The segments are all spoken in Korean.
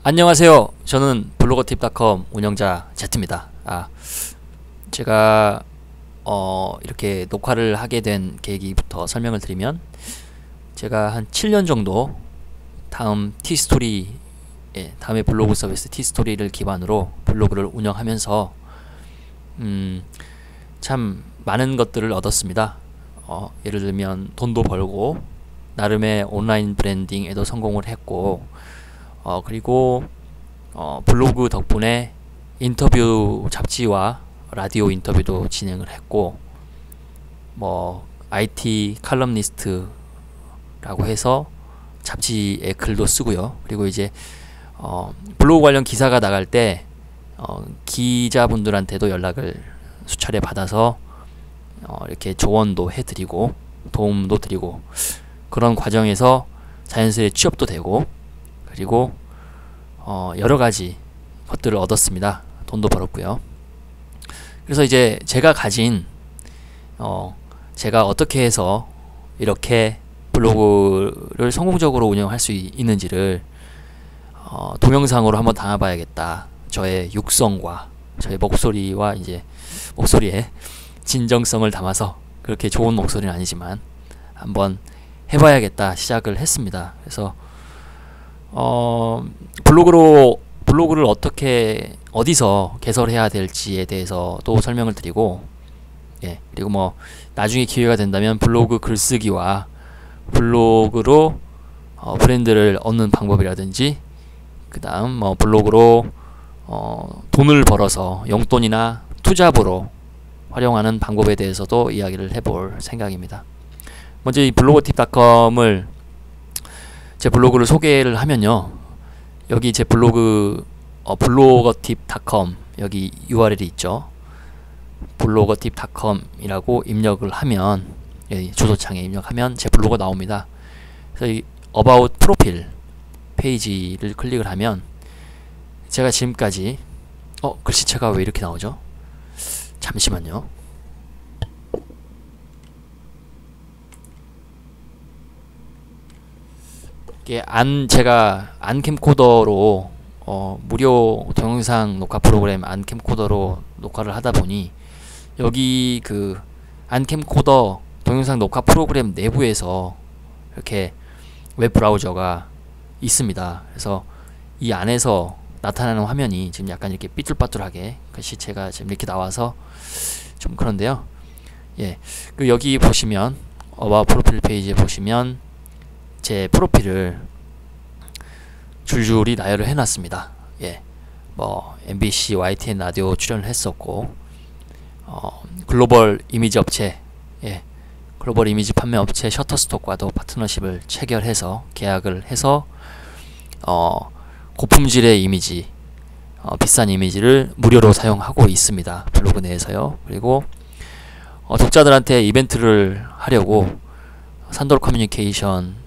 안녕하세요. 저는 블로거팁닷컴 운영자 제트입니다. 제가 이렇게 녹화를 하게 된 계기부터 설명을 드리면, 제가 한 7년 정도 다음 티스토리, 다음의 블로그 서비스 티스토리를 기반으로 블로그를 운영하면서 참 많은 것들을 얻었습니다. 예를 들면 돈도 벌고, 나름의 온라인 브랜딩에도 성공을 했고, 그리고 블로그 덕분에 인터뷰 잡지와 라디오 인터뷰도 진행을 했고, IT 칼럼니스트라고 해서 잡지에 글도 쓰고요. 그리고 이제 블로그 관련 기사가 나갈 때 기자분들한테도 연락을 수차례 받아서 이렇게 조언도 해드리고 도움도 드리고, 그런 과정에서 자연스레 취업도 되고, 그리고 여러가지 것들을 얻었습니다. 돈도 벌었고요. 그래서 이제 제가 가진 제가 어떻게 해서 이렇게 블로그를 성공적으로 운영할 수 있는지를 동영상으로 한번 담아봐야겠다. 저의 육성과 저의 목소리와 이제 목소리에 진정성을 담아서, 그렇게 좋은 목소리는 아니지만 한번 해봐야겠다 시작을 했습니다. 그래서 블로그를 어떻게 어디서 개설해야 될지에 대해서도 설명을 드리고, 그리고 나중에 기회가 된다면 블로그 글쓰기와 블로그로 브랜드를 얻는 방법이라든지, 그 다음 블로그로 돈을 벌어서 용돈이나 투잡으로 활용하는 방법에 대해서도 이야기를 해볼 생각입니다. 먼저 이 블로거팁닷컴을, 제 블로그를 소개를 하면요, 여기 제 블로그 블로거팁닷컴 여기 URL이 있죠. 블로거팁닷컴이라고 입력을 하면, 여기 주소창에 입력하면 제 블로그가 나옵니다. 그래서 이 About 프로필 페이지를 클릭을 하면, 제가 지금까지 글씨체가 왜 이렇게 나오죠? 잠시만요. 제가 안캠코더로 무료 동영상 녹화 프로그램 안캠코더로 녹화를 하다 보니, 여기 그 안캠코더 동영상 녹화 프로그램 내부에서 이렇게 웹 브라우저가 있습니다. 그래서 이 안에서 나타나는 화면이 지금 약간 이렇게 삐뚤빠뚤하게 글씨체가 지금 이렇게 나와서 좀 그런데요. 그 여기 보시면 About 프로필 페이지에 보시면 제 프로필을 줄줄이 나열을 해놨습니다. MBC, YTN 라디오 출연을 했었고, 글로벌 이미지 업체, 글로벌 이미지 판매 업체 셔터스톡과도 파트너십을 체결해서 계약을 해서 고품질의 이미지, 비싼 이미지를 무료로 사용하고 있습니다. 블로그 내에서요. 그리고 독자들한테 이벤트를 하려고 산돌 커뮤니케이션,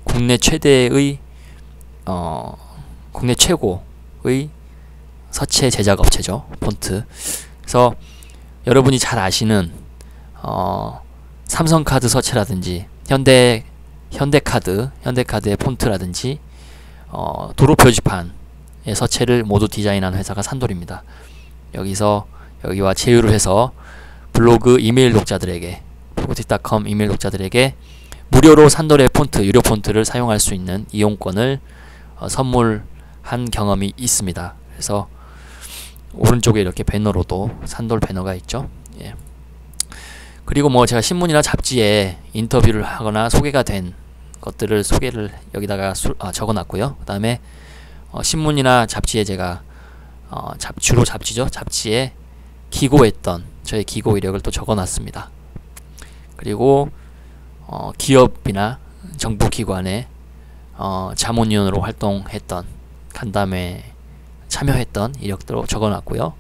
국내 최대의 국내 최고의 서체 제작 업체죠. 폰트. 그래서 여러분이 잘 아시는 삼성카드 서체라든지 현대카드의 폰트라든지 도로 표지판의 서체를 모두 디자인한 회사가 산돌입니다. 여기와 제휴를 해서 블로그 이메일 독자들에게, 블로거팁닷컴 이메일 독자들에게 무료로 산돌의 폰트, 유료 폰트를 사용할 수 있는 이용권을 선물한 경험이 있습니다. 그래서 오른쪽에 이렇게 배너로도 산돌 배너가 있죠. 그리고 제가 신문이나 잡지에 인터뷰를 하거나 소개가 된 것들을 소개를 여기다가 적어놨고요. 그 다음에 신문이나 잡지에 제가 주로 잡지죠. 잡지에 기고했던 저의 기고 이력을 또 적어놨습니다. 그리고 기업이나 정부기관에 자문위원으로 활동했던, 간담회 참여했던 이력도 적어놨고요.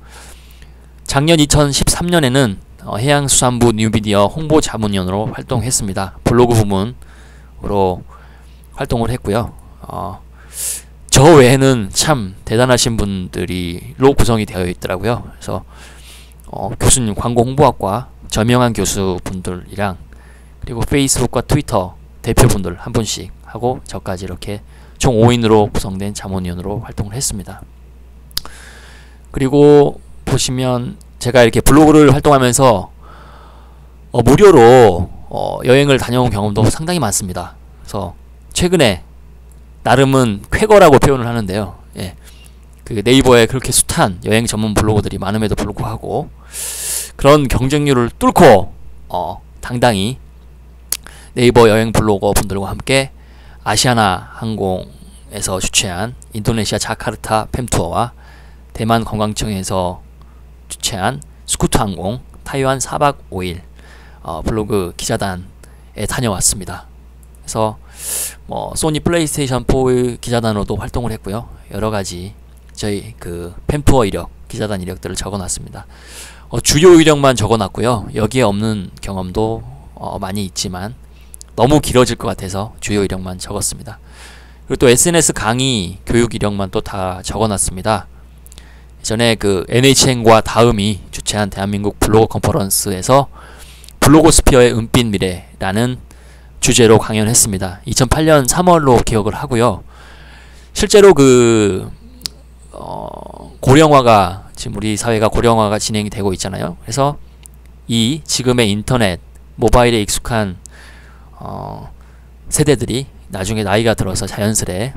작년 2013년에는 해양수산부 뉴미디어 홍보자문위원으로 활동했습니다. 블로그 부문으로 활동을 했고요. 저 외에는 참 대단하신 분들로 구성이 되어 있더라고요. 그래서 교수님, 광고홍보학과 저명한 교수분들이랑, 그리고 페이스북과 트위터 대표분들 한 분씩 하고 저까지 이렇게 총 5인으로 구성된 자문위원으로 활동을 했습니다. 그리고 보시면 제가 이렇게 블로그를 활동하면서 무료로 여행을 다녀온 경험도 상당히 많습니다. 그래서 최근에 나름은 쾌거라고 표현을 하는데요. 예. 그 네이버에 그렇게 숱한 여행 전문 블로거들이 많음에도 불구하고 그런 경쟁률을 뚫고 당당히 네이버 여행 블로거 분들과 함께 아시아나 항공에서 주최한 인도네시아 자카르타 팸투어와 대만 관광청에서 주최한 스쿠트 항공 타이완 4박 5일 블로그 기자단에 다녀왔습니다. 그래서 소니 플레이스테이션 4의 기자단으로도 활동을 했고요. 여러가지 저희 그 팸투어 이력, 기자단 이력들을 적어놨습니다. 주요 이력만 적어놨고요. 여기에 없는 경험도 많이 있지만 너무 길어질 것 같아서 주요 이력만 적었습니다. 그리고 또 SNS 강의 교육 이력만 또 다 적어놨습니다. 전에 그 NHN과 다음이 주최한 대한민국 블로거 컨퍼런스에서 블로거스피어의 은빛 미래라는 주제로 강연했습니다. 2008년 3월로 기억을 하고요. 실제로 그 고령화가 지금 우리 사회가 고령화가 진행이 되고 있잖아요. 그래서 이 지금의 인터넷, 모바일에 익숙한 세대들이 나중에 나이가 들어서 자연스레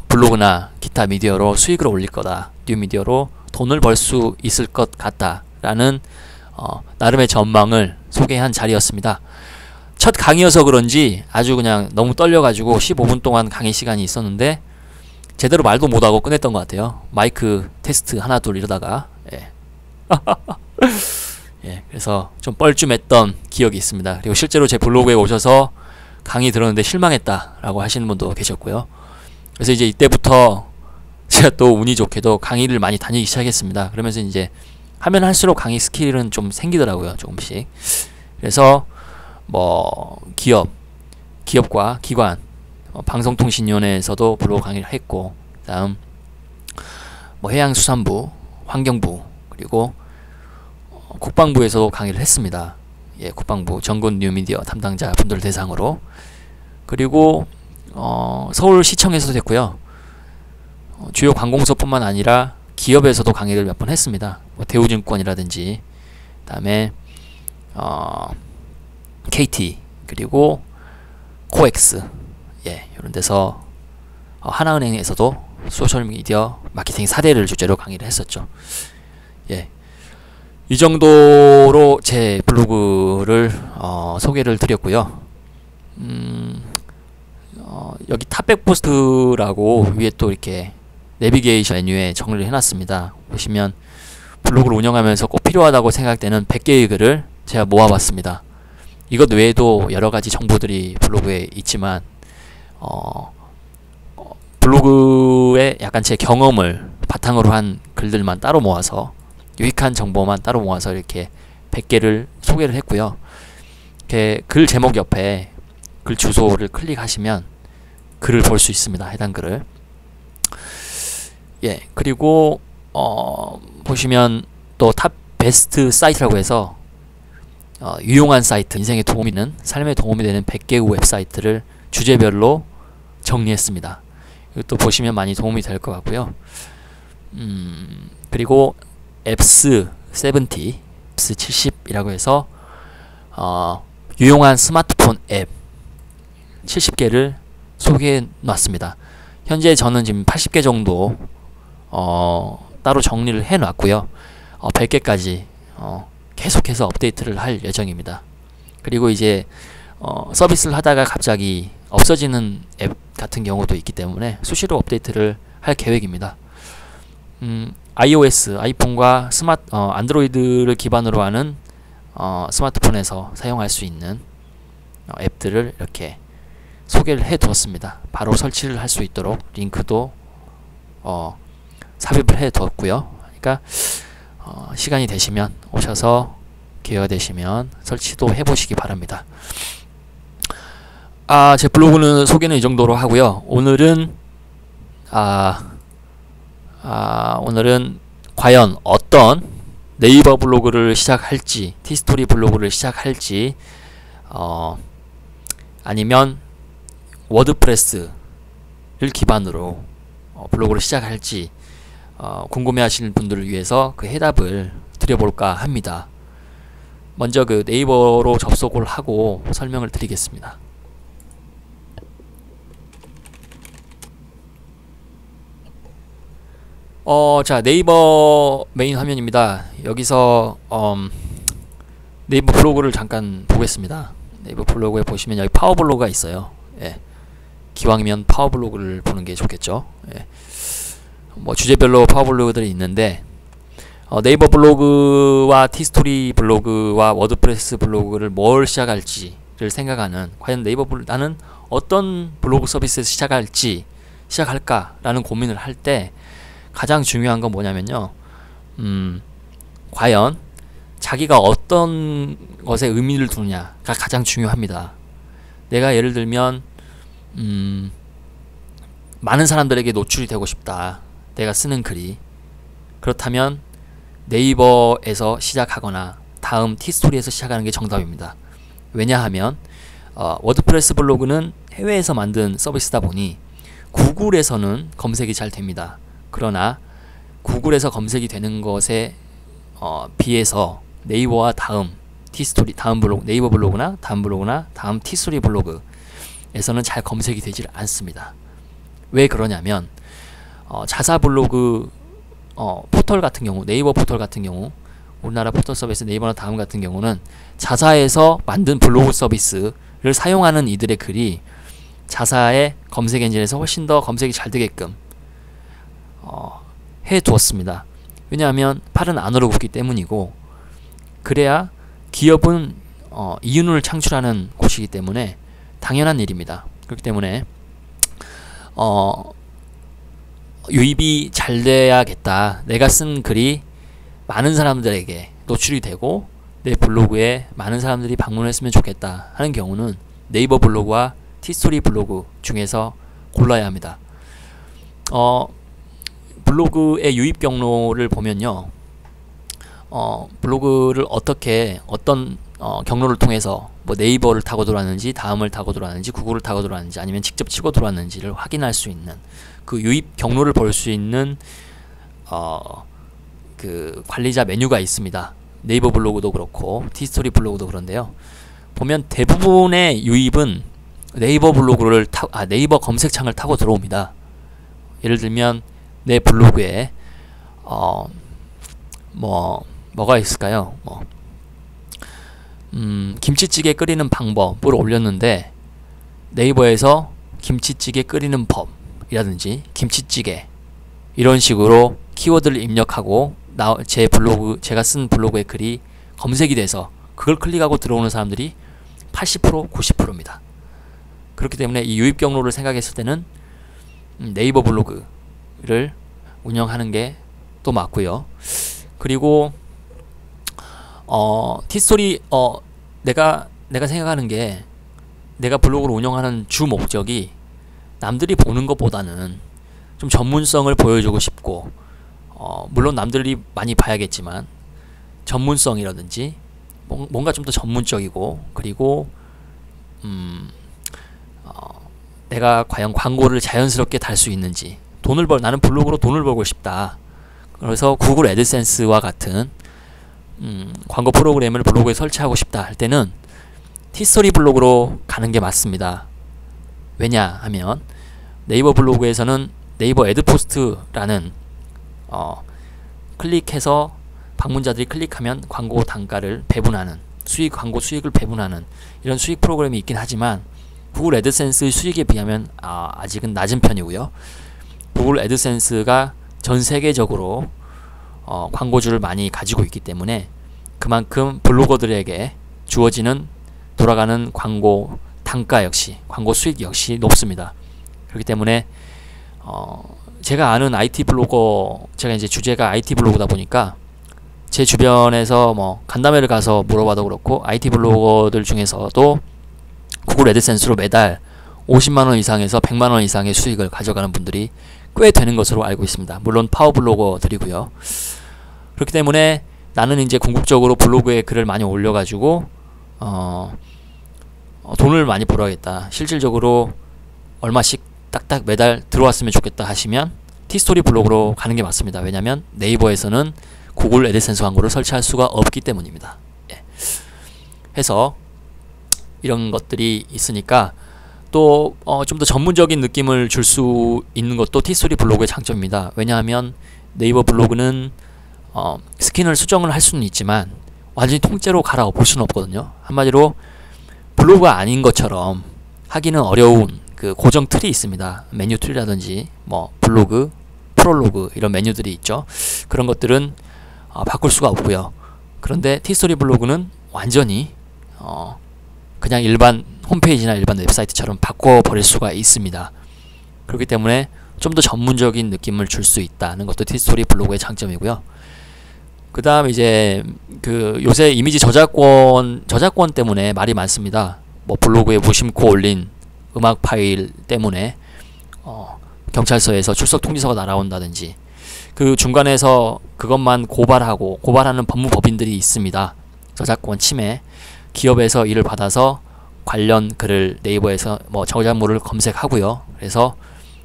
블로그나 기타 미디어로 수익을 올릴 거다. 뉴미디어로 돈을 벌 수 있을 것 같다라는 나름의 전망을 소개한 자리였습니다. 첫 강의여서 그런지 아주 그냥 너무 떨려가지고 15분 동안 강의 시간이 있었는데 제대로 말도 못하고 끝냈던 것 같아요. 마이크 테스트 하나 둘 이러다가 예, 그래서 좀 뻘쭘했던 기억이 있습니다. 그리고 실제로 제 블로그에 오셔서 강의 들었는데 실망했다라고 하시는 분도 계셨고요. 그래서 이제 이때부터 제가 또 운이 좋게도 강의를 많이 다니기 시작했습니다. 그러면서 이제 하면 할수록 강의 스킬은 좀 생기더라고요. 조금씩. 그래서 뭐 기업과 기관, 방송통신위원회에서도 블로그 강의를 했고, 다음 뭐 해양수산부, 환경부, 그리고 국방부에서도 강의를 했습니다. 예, 국방부 전군 뉴미디어 담당자 분들 대상으로. 그리고 서울시청에서도 했고요. 주요 관공서뿐만 아니라 기업에서도 강의를 몇 번 했습니다. 뭐 대우증권이라든지, 다음에 KT, 그리고 코엑스, 예, 이런 데서 하나은행에서도 소셜미디어 마케팅 4대를 주제로 강의를 했었죠. 예, 이 정도로 제 블로그를 소개를 드렸고요. 여기 탑백 포스트라고 위에 또 이렇게 내비게이션 메뉴에 정리를 해놨습니다. 보시면 블로그를 운영하면서 꼭 필요하다고 생각되는 100개의 글을 제가 모아봤습니다. 이것 외에도 여러가지 정보들이 블로그에 있지만 블로그에 약간 제 경험을 바탕으로 한 글들만 따로 모아서 유익한 정보만 따로 모아서 이렇게 100개를 소개를 했고요. 이렇게 글 제목 옆에 글 주소를 클릭하시면 글을 볼 수 있습니다. 해당 글을. 예, 그리고 보시면 또 탑 베스트 사이트라고 해서 유용한 사이트, 인생에 도움이 되는, 삶에 도움이 되는 100개의 웹사이트를 주제별로 정리했습니다. 이것도 보시면 많이 도움이 될 것 같고요. 그리고 앱스 70, 앱스 70이라고 해서 유용한 스마트폰 앱 70개를 소개해 놨습니다. 현재 저는 지금 80개 정도 따로 정리를 해 놨고요. 100개까지 계속해서 업데이트를 할 예정입니다. 그리고 이제 서비스를 하다가 갑자기 없어지는 앱 같은 경우도 있기 때문에 수시로 업데이트를 할 계획입니다. iOS, 아이폰과 안드로이드를 기반으로 하는 스마트폰에서 사용할 수 있는 앱들을 이렇게 소개를 해 두었습니다. 바로 설치를 할 수 있도록 링크도 삽입을 해 두었고요. 그러니까 시간이 되시면 오셔서 기회가 되시면 설치도 해 보시기 바랍니다. 제 블로그는 소개는 이 정도로 하고요. 오늘은 오늘은 과연 어떤 네이버 블로그를 시작할지, 티스토리 블로그를 시작할지, 아니면 워드프레스 기반으로 블로그를 시작할지 궁금해하시는 분들을 위해서 그 해답을 드려볼까 합니다. 먼저 그 네이버로 접속을 하고 설명을 드리겠습니다. 자, 네이버 메인 화면입니다. 여기서 네이버 블로그를 잠깐 보겠습니다. 네이버 블로그에 보시면 여기 파워블로그가 있어요. 예. 기왕이면 파워블로그를 보는 게 좋겠죠. 예. 뭐 주제별로 파워블로그들이 있는데 네이버 블로그와 티스토리 블로그와 워드프레스 블로그를 뭘 시작할지를 생각하는, 과연 나는 어떤 블로그 서비스에서 시작할까라는 고민을 할 때 가장 중요한 건 뭐냐면요, 과연 자기가 어떤 것에 의미를 두느냐가 가장 중요합니다. 내가 예를 들면 많은 사람들에게 노출이 되고 싶다, 내가 쓰는 글이. 그렇다면 네이버에서 시작하거나 다음 티스토리에서 시작하는 게 정답입니다. 왜냐하면 워드프레스 블로그는 해외에서 만든 서비스다 보니 구글에서는 검색이 잘 됩니다. 그러나 구글에서 검색이 되는 것에 비해서 네이버와 다음 티스토리, 다음 블로그, 네이버 블로그나 다음 티스토리 블로그에서는 잘 검색이 되질 않습니다. 왜 그러냐면 자사 블로그 포털 같은 경우, 네이버 포털 같은 경우, 우리나라 포털 서비스 네이버나 다음 같은 경우는 자사에서 만든 블로그 서비스를 사용하는 이들의 글이 자사의 검색 엔진에서 훨씬 더 검색이 잘 되게끔 해두었습니다. 왜냐하면 팔은 안으로 굽기 때문이고, 그래야 기업은 이윤을 창출하는 곳이기 때문에 당연한 일입니다. 그렇기 때문에 유입이 잘 돼야겠다, 내가 쓴 글이 많은 사람들에게 노출이 되고 내 블로그에 많은 사람들이 방문했으면 좋겠다 하는 경우는 네이버 블로그와 티스토리 블로그 중에서 골라야 합니다. 블로그의 유입 경로를 보면요, 블로그를 어떤 경로를 통해서 뭐 네이버를 타고 들어왔는지, 다음을 타고 들어왔는지, 구글을 타고 들어왔는지, 아니면 직접 치고 들어왔는지를 확인할 수 있는 그 유입 경로를 볼 수 있는 그 관리자 메뉴가 있습니다. 네이버 블로그도 그렇고 티스토리 블로그도 그런데요, 보면 대부분의 유입은 네이버 블로그를 네이버 검색창을 타고 들어옵니다. 예를 들면 내 블로그에 뭐가 있을까요? 김치찌개 끓이는 방법을 올렸는데 네이버에서 김치찌개 끓이는 법이라든지 김치찌개 이런 식으로 키워드를 입력하고 제 블로그, 제가 쓴 블로그의 글이 검색이 돼서 그걸 클릭하고 들어오는 사람들이 80%, 90%입니다. 그렇기 때문에 이 유입 경로를 생각했을 때는 네이버 블로그를 운영하는 게 또 맞고요. 그리고 티스토리, 내가 생각하는 게, 내가 블로그를 운영하는 주 목적이 남들이 보는 것보다는 좀 전문성을 보여주고 싶고, 물론 남들이 많이 봐야겠지만 전문성이라든지 뭔가 좀 더 전문적이고, 그리고 내가 과연 광고를 자연스럽게 달 수 있는지, 나는 블로그로 돈을 벌고 싶다, 그래서 구글 애드센스와 같은 광고 프로그램을 블로그에 설치하고 싶다 할 때는 티스토리 블로그로 가는 게 맞습니다. 왜냐하면 네이버 블로그에서는 네이버 애드포스트라는 클릭해서 방문자들이 클릭하면 광고 단가를 배분하는, 광고 수익을 배분하는 이런 수익 프로그램이 있긴 하지만 구글 애드센스의 수익에 비하면 아직은 낮은 편이고요. 구글 애드센스가 전 세계적으로 광고주를 많이 가지고 있기 때문에 그만큼 블로거들에게 주어지는 돌아가는 광고 단가 역시, 광고 수익 역시 높습니다. 그렇기 때문에 제가 아는 IT 블로거, 제가 이제 주제가 IT 블로그다 보니까 제 주변에서 뭐 간담회를 가서 물어봐도 그렇고 IT 블로거들 중에서도 구글 애드센스로 매달 50만원 이상에서 100만원 이상의 수익을 가져가는 분들이 꽤 되는 것으로 알고 있습니다. 물론 파워블로거들이고요. 그렇기 때문에 나는 이제 궁극적으로 블로그에 글을 많이 올려가지고 돈을 많이 벌어야겠다, 실질적으로 얼마씩 딱딱 매달 들어왔으면 좋겠다 하시면 티스토리 블로그로 가는 게 맞습니다. 왜냐하면 네이버에서는 구글 애드센스 광고를 설치할 수가 없기 때문입니다. 예. 해서 이런 것들이 있으니까 또 좀 더 전문적인 느낌을 줄 수 있는 것도 티스토리 블로그의 장점입니다. 왜냐하면 네이버 블로그는 스킨을 수정을 할 수는 있지만 완전히 통째로 갈아엎을 수는 없거든요. 한마디로 블로그가 아닌 것처럼 하기는 어려운 그 고정 틀이 있습니다. 메뉴 틀이라든지 뭐 블로그, 프롤로그 이런 메뉴들이 있죠. 그런 것들은 바꿀 수가 없고요. 그런데 티스토리 블로그는 완전히 그냥 일반 홈페이지나 일반 웹사이트처럼 바꿔버릴 수가 있습니다. 그렇기 때문에 좀 더 전문적인 느낌을 줄 수 있다는 것도 티스토리 블로그의 장점이고요. 그 다음 이제 그 요새 이미지 저작권 때문에 말이 많습니다. 뭐 블로그에 무심코 올린 음악 파일 때문에 경찰서에서 출석 통지서가 날아온다든지 그 중간에서 그것만 고발하는 법무법인들이 있습니다. 저작권 침해, 기업에서 일을 받아서 관련 글을 네이버에서 뭐 저작물을 검색하고요. 그래서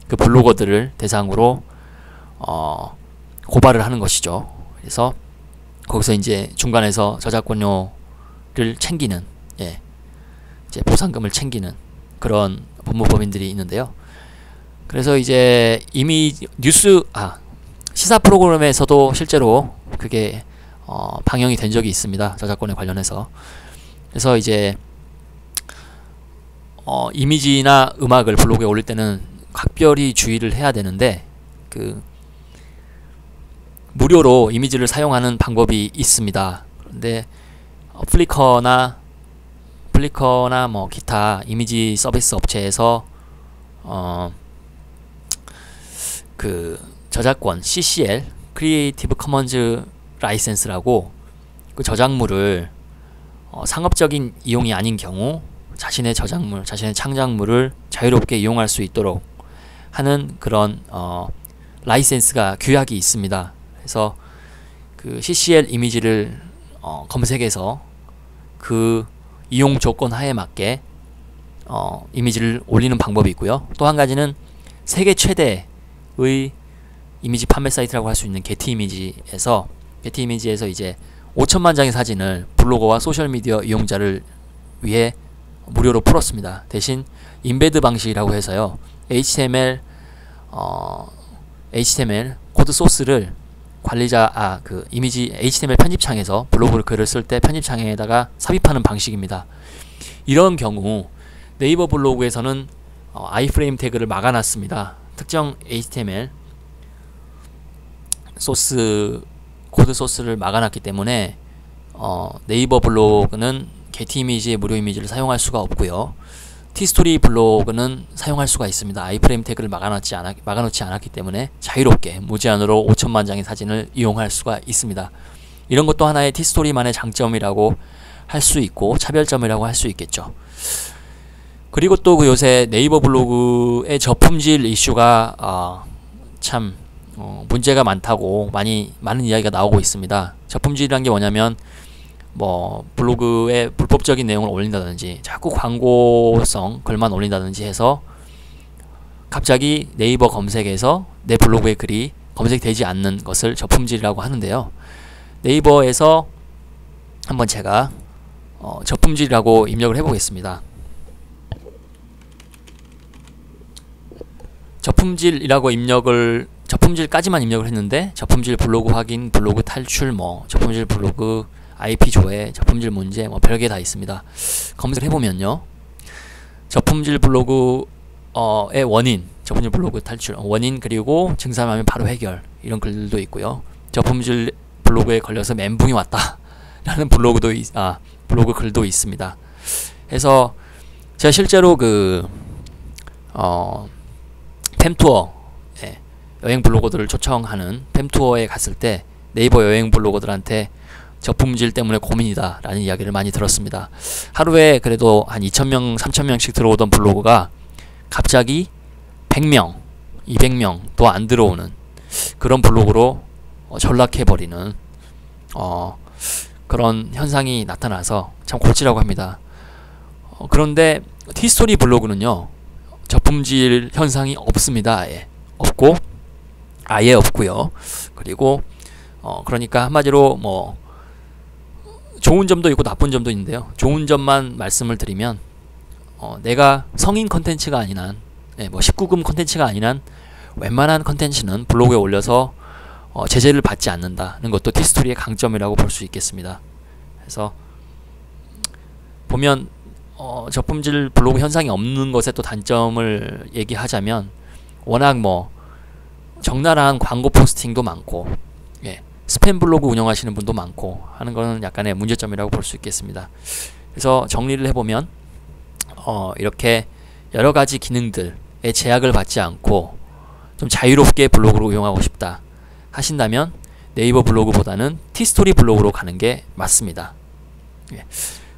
그 블로거들을 대상으로 고발을 하는 것이죠. 그래서 거기서 이제 중간에서 저작권료를 챙기는, 예, 이제 보상금을 챙기는 그런 법무법인들이 있는데요. 그래서 이제 이미 시사 프로그램에서도 실제로 그게 방영이 된 적이 있습니다. 저작권에 관련해서. 그래서 이제 이미지나 음악을 블로그에 올릴 때는 각별히 주의를 해야 되는데 그 무료로 이미지를 사용하는 방법이 있습니다. 그런데 플리커나 뭐 기타 이미지 서비스 업체에서 그 저작권 CCL 크리에이티브 커먼즈 라이센스라고 그 저작물을 상업적인 이용이 아닌 경우 자신의 창작물을 자유롭게 이용할 수 있도록 하는 그런 라이센스가 규약이 있습니다. 그래서 그 CCL 이미지를 검색해서 그 이용 조건 하에 맞게 이미지를 올리는 방법이 있고요. 또 한 가지는 세계 최대의 이미지 판매 사이트라고 할 수 있는 게티 이미지에서 이제 5천만 장의 사진을 블로거와 소셜미디어 이용자를 위해 무료로 풀었습니다. 대신 인베드 방식이라고 해서요. HTML 코드 소스를 그 이미지 HTML 편집창에서 블로그 글을 쓸 때 편집창에다가 삽입하는 방식입니다. 이런 경우 네이버 블로그에서는 아이프레임 태그를 막아놨습니다. 특정 HTML 코드 소스를 막아놨기 때문에 네이버 블로그는 게티 이미지의 무료 이미지를 사용할 수가 없고요. 티스토리 블로그는 사용할 수가 있습니다. 아이프레임 태그를 막아놓지 않았기 때문에 자유롭게 무제한으로 5천만 장의 사진을 이용할 수가 있습니다. 이런 것도 하나의 티스토리만의 장점이라고 할 수 있고 차별점이라고 할 수 있겠죠. 그리고 또 그 요새 네이버 블로그의 저품질 이슈가 참 문제가 많다고 많은 이야기가 나오고 있습니다. 저품질이란 게 뭐냐면 뭐 블로그에 불법적인 내용을 올린다든지 자꾸 광고성 글만 올린다든지 해서 갑자기 네이버 검색에서 내 블로그의 글이 검색되지 않는 것을 저품질이라고 하는데요. 네이버에서 한번 제가 저품질이라고 입력을 해보겠습니다. 저품질까지만 입력을 했는데 저품질 블로그 확인, 블로그 탈출, 저품질 블로그 IP 조회, 저품질 문제 별게 다 있습니다. 검색을 해보면요. 저품질 블로그의 원인, 저품질 블로그 탈출, 원인 그리고 증상하면 바로 해결 이런 글도 있고요. 저품질 블로그에 걸려서 멘붕이 왔다 라는 블로그 글도 있습니다. 그래서 제가 실제로 팸투어 여행 블로거들을 초청하는 팸투어에 갔을 때 네이버 여행 블로거들한테 저품질 때문에 고민이다 라는 이야기를 많이 들었습니다. 하루에 그래도 한 2,000명, 3,000명씩 들어오던 블로그가 갑자기 100명, 200명도 안 들어오는 그런 블로그로 전락해버리는 그런 현상이 나타나서 참 골치라고 합니다. 그런데 티스토리 블로그는요, 저품질 현상이 없습니다. 아예 없고요. 그리고 그러니까 한마디로 뭐 좋은 점도 있고 나쁜 점도 있는데요. 좋은 점만 말씀을 드리면 내가 성인 컨텐츠가 아닌 한, 뭐 19금 컨텐츠가 아닌 한 웬만한 컨텐츠는 블로그에 올려서 제재를 받지 않는다는 것도 티스토리의 강점이라고 볼 수 있겠습니다. 그래서 보면 저품질 블로그 현상이 없는 것의 또 단점을 얘기하자면 워낙 뭐 적나라한 광고 포스팅도 많고 스팸 블로그 운영하시는 분도 많고 하는 것은 약간의 문제점이라고 볼 수 있겠습니다. 그래서 정리를 해보면 이렇게 여러가지 기능들에 제약을 받지 않고 좀 자유롭게 블로그를 운영하고 싶다 하신다면 네이버 블로그보다는 티스토리 블로그로 가는 게 맞습니다.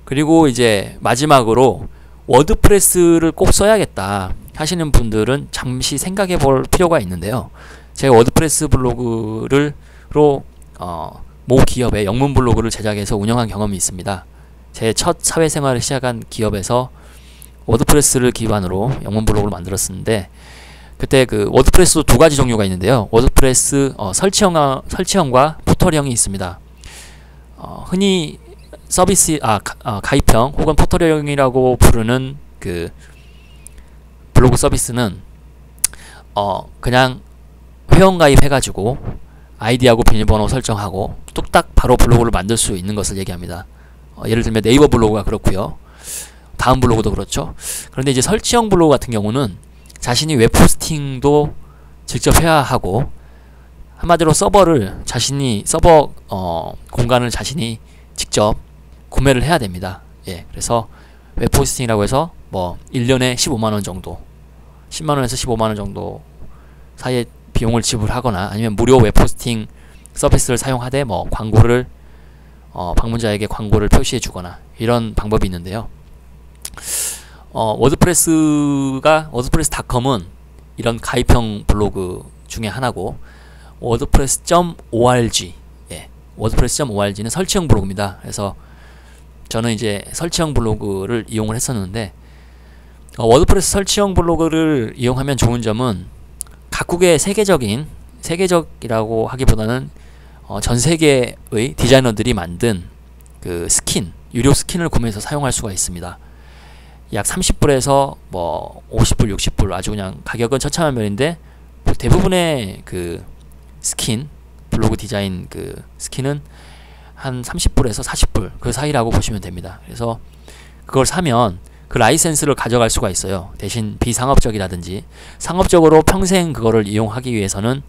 그리고 이제 마지막으로 워드프레스를 꼭 써야겠다 하시는 분들은 잠시 생각해 볼 필요가 있는데요. 제가 워드프레스 블로그로 모 기업의 영문 블로그를 제작해서 운영한 경험이 있습니다. 제 첫 사회생활을 시작한 기업에서 워드프레스를 기반으로 영문 블로그를 만들었었는데, 그때 그 워드프레스도 두 가지 종류가 있는데요. 워드프레스 설치형과 포털형이 있습니다. 흔히 서비스 가입형 혹은 포털형이라고 부르는 그 블로그 서비스는 그냥 회원 가입해가지고 아이디하고 비밀번호 설정하고 뚝딱 바로 블로그를 만들 수 있는 것을 얘기합니다. 예를 들면 네이버 블로그가 그렇고요. 다음 블로그도 그렇죠. 그런데 이제 설치형 블로그 같은 경우는 자신이 웹호스팅도 직접 해야 하고, 한마디로 서버 공간을 자신이 직접 구매를 해야 됩니다. 그래서 웹호스팅이라고 해서 뭐 1년에 15만원 정도, 10만원에서 15만원 정도 사이에 비용을 지불하거나 아니면 무료 웹호스팅 서비스를 사용하되 뭐 광고를 방문자에게 광고를 표시해 주거나 이런 방법이 있는데요. 워드프레스닷컴은 이런 가입형 블로그 중에 하나고, 워드프레스.org 워드프레스.org는 설치형 블로그입니다. 그래서 저는 이제 설치형 블로그를 이용을 했었는데, 워드프레스 설치형 블로그를 이용하면 좋은 점은 각국의 세계적이라고 하기보다는 전 세계의 디자이너들이 만든 그 유료 스킨을 구매해서 사용할 수가 있습니다. 약 30불에서 뭐 50불, 60불 아주 그냥 가격은 처참한면인데, 대부분의 그 블로그 디자인 그 스킨은 한 30불에서 40불 그 사이라고 보시면 됩니다. 그래서 그걸 사면 그 라이센스를 가져갈 수가 있어요. 대신 비상업적이라든지 상업적으로 평생 그거를 이용하기 위해서는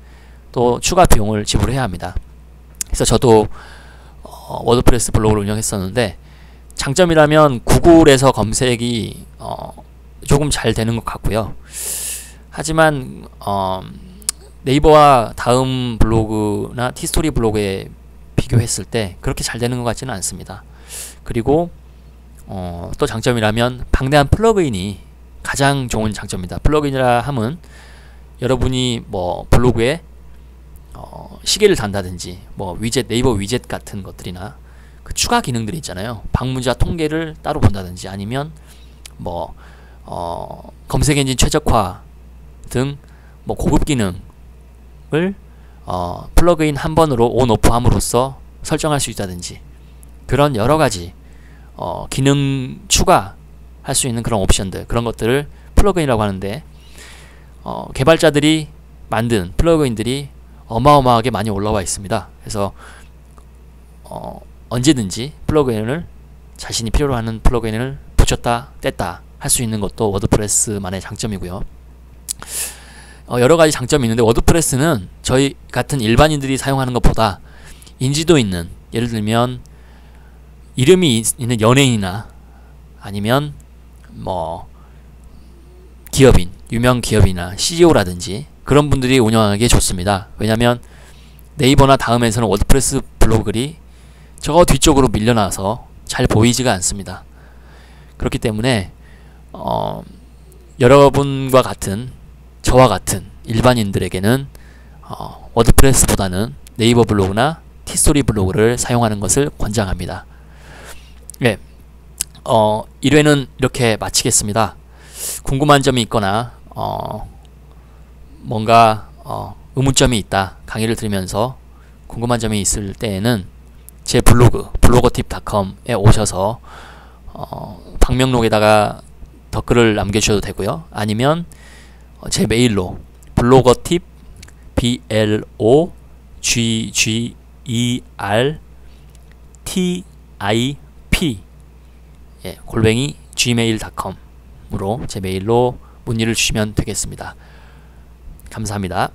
또 추가 비용을 지불해야 합니다. 그래서 저도 워드프레스 블로그를 운영했었는데, 장점이라면 구글에서 검색이 조금 잘 되는 것 같고요. 하지만 네이버와 다음 블로그나 티스토리 블로그에 비교했을 때 그렇게 잘 되는 것 같지는 않습니다. 그리고 또 장점이라면 방대한 플러그인이 가장 좋은 장점입니다. 플러그인이라 함은 여러분이 뭐 블로그에 시계를 단다든지 뭐 네이버 위젯 같은 것들이나 그 추가 기능들이 있잖아요. 방문자 통계를 따로 본다든지 아니면 뭐 검색 엔진 최적화 등 뭐 고급 기능을 플러그인 한 번으로 온 오프 함으로써 설정할 수 있다든지, 그런 여러 가지 기능 추가할 수 있는 그런 옵션들, 그런 것들을 플러그인이라고 하는데, 개발자들이 만든 플러그인들이 어마어마하게 많이 올라와 있습니다. 그래서 언제든지 자신이 필요로 하는 플러그인을 붙였다 뗐다 할 수 있는 것도 워드프레스만의 장점이고요. 여러가지 장점이 있는데, 워드프레스는 저희 같은 일반인들이 사용하는 것보다 인지도 있는, 예를 들면 이름이 있는 연예인이나 아니면 뭐 기업인, 유명 기업이나 CEO라든지 그런 분들이 운영하기에 좋습니다. 왜냐하면 네이버나 다음에서는 워드프레스 블로그들이 저 뒤쪽으로 밀려나서 잘 보이지가 않습니다. 그렇기 때문에 여러분과 같은, 저와 같은 일반인들에게는 워드프레스보다는 네이버 블로그나 티스토리 블로그를 사용하는 것을 권장합니다. 1회는 이렇게 마치겠습니다. 궁금한 점이 있거나 뭔가 의문점이 있다, 강의를 들으면서 궁금한 점이 있을 때에는 제 블로그 블로거팁.com에 오셔서 방명록에다가 댓글을 남겨주셔도 되고요. 아니면 제 메일로 블로거팁 bloggertip 골뱅이 gmail.com으로 제 메일로 문의를 주시면 되겠습니다. 감사합니다.